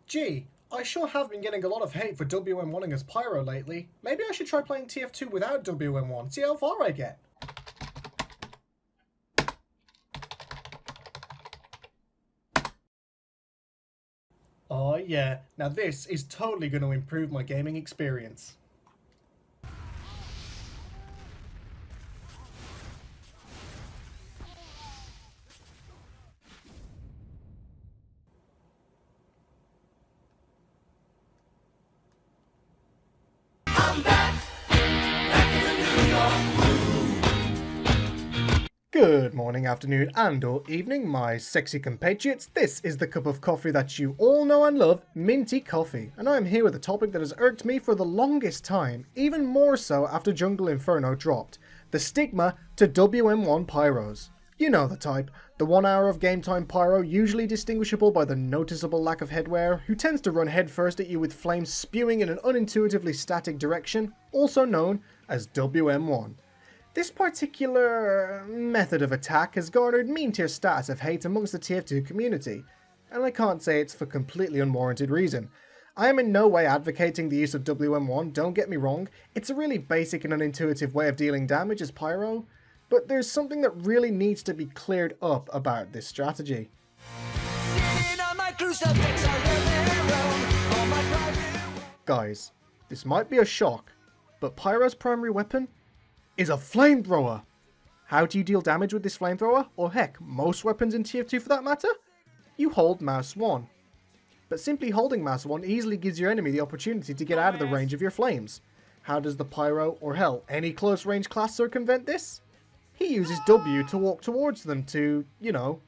Gee, I sure have been getting a lot of hate for WM1ing as Pyro lately. Maybe I should try playing TF2 without WM1, see how far I get. Oh yeah, now this is totally going to improve my gaming experience. Good morning, afternoon, and or evening, my sexy compatriots. This is the cup of coffee that you all know and love, Minty Coffee. And I am here with a topic that has irked me for the longest time, even more so after Jungle Inferno dropped. The Stigma to WM1 Pyros. You know the type. The 1 hour of game time Pyro, usually distinguishable by the noticeable lack of headwear, who tends to run headfirst at you with flames spewing in an unintuitively static direction, also known as WM1. This particular method of attack has garnered mean tier status of hate amongst the TF2 community, and I can't say it's for completely unwarranted reason. I am in no way advocating the use of WM1, don't get me wrong, it's a really basic and unintuitive way of dealing damage as Pyro, but there's something that really needs to be cleared up about this strategy. Guys, this might be a shock, but Pyro's primary weapon is a flamethrower. How do you deal damage with this flamethrower? Or heck, most weapons in TF2 for that matter? You hold mouse 1. But simply holding mouse 1 easily gives your enemy the opportunity to get out of the range of your flames. How does the Pyro, or hell, any close range class circumvent this? He uses W to walk towards them to, you know,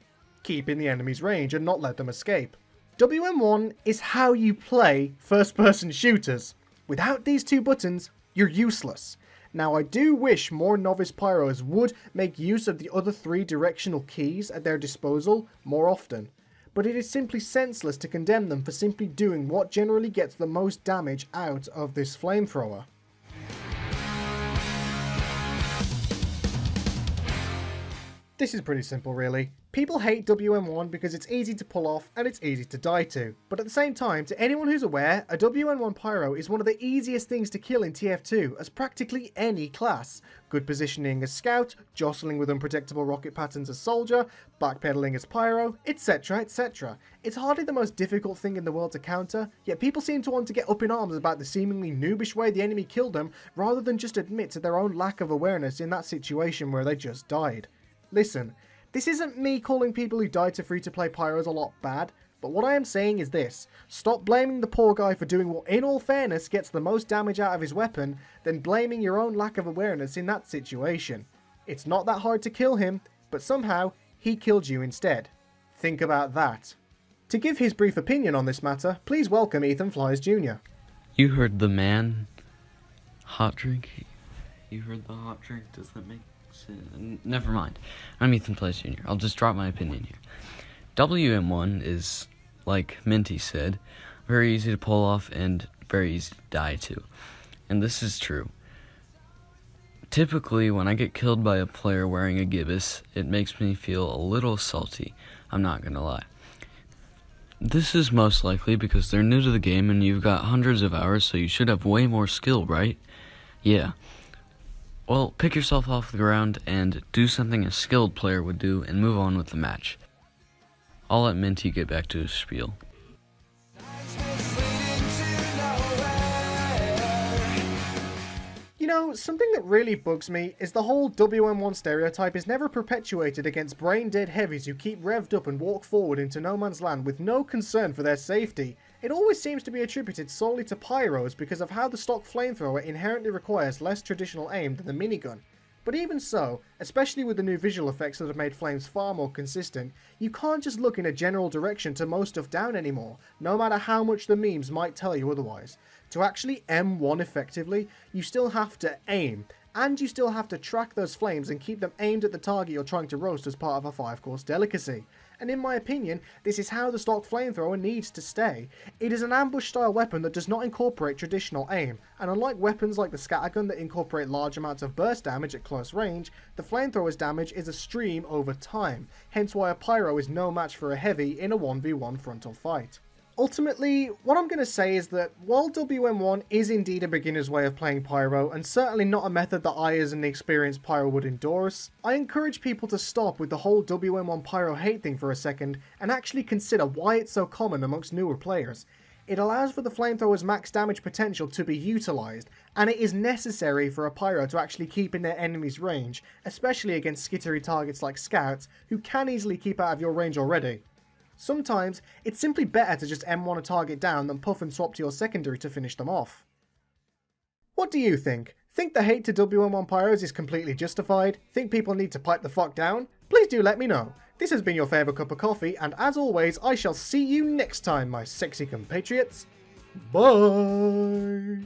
keep in the enemy's range and not let them escape. WM1 is how you play first person shooters. Without these two buttons, you're useless. Now I do wish more novice Pyros would make use of the other 3 directional keys at their disposal more often, but it is simply senseless to condemn them for simply doing what generally gets the most damage out of this flamethrower. This is pretty simple really. People hate WM1 because it's easy to pull off and it's easy to die to. But at the same time, to anyone who's aware, a WM1 Pyro is one of the easiest things to kill in TF2 as practically any class. Good positioning as Scout, jostling with unpredictable rocket patterns as Soldier, backpedaling as Pyro, etc, etc. It's hardly the most difficult thing in the world to counter, yet people seem to want to get up in arms about the seemingly noobish way the enemy killed them rather than just admit to their own lack of awareness in that situation where they just died. Listen, this isn't me calling people who died to free-to-play Pyros a lot bad, but what I am saying is this: stop blaming the poor guy for doing what in all fairness gets the most damage out of his weapon, then blaming your own lack of awareness in that situation. It's not that hard to kill him, but somehow he killed you instead. Think about that. To give his brief opinion on this matter, please welcome EthanFlysJr. You heard the man. Hot drink? You heard the hot drink? Does that make never mind. I'm EthanFlysJr. I'll just drop my opinion here. WM1 is, like Minty said, very easy to pull off and very easy to die to. And this is true. Typically, when I get killed by a player wearing a gibbous, it makes me feel a little salty. I'm not gonna lie. This is most likely because they're new to the game and you've got hundreds of hours, so you should have way more skill, right? Yeah. Well, pick yourself off the ground and do something a skilled player would do and move on with the match. I'll let Minty get back to his spiel. You know, something that really bugs me is the whole WM1 stereotype is never perpetuated against brain-dead heavies who keep revved up and walk forward into no man's land with no concern for their safety. It always seems to be attributed solely to Pyros because of how the stock flamethrower inherently requires less traditional aim than the minigun. But even so, especially with the new visual effects that have made flames far more consistent, you can't just look in a general direction to mow stuff down anymore, no matter how much the memes might tell you otherwise. To actually M1 effectively, you still have to aim, and you still have to track those flames and keep them aimed at the target you're trying to roast as part of a 5-course delicacy. And in my opinion, this is how the stock flamethrower needs to stay. It is an ambush style weapon that does not incorporate traditional aim, and unlike weapons like the scattergun that incorporate large amounts of burst damage at close range, the flamethrower's damage is a stream over time, hence why a pyro is no match for a heavy in a 1v1 frontal fight. Ultimately, what I'm going to say is that while WM1 is indeed a beginner's way of playing Pyro, and certainly not a method that I as an experienced Pyro would endorse, I encourage people to stop with the whole WM1 Pyro hate thing for a second and actually consider why it's so common amongst newer players. It allows for the Flamethrower's max damage potential to be utilised, and it is necessary for a Pyro to actually keep in their enemy's range, especially against skittery targets like scouts, who can easily keep out of your range already. Sometimes, it's simply better to just M1 a target down than puff and swap to your secondary to finish them off. What do you think? Think the hate to WM1 Pyros is completely justified? Think people need to pipe the fuck down? Please do let me know. This has been your favourite cup of coffee, and as always, I shall see you next time, my sexy compatriots. Bye!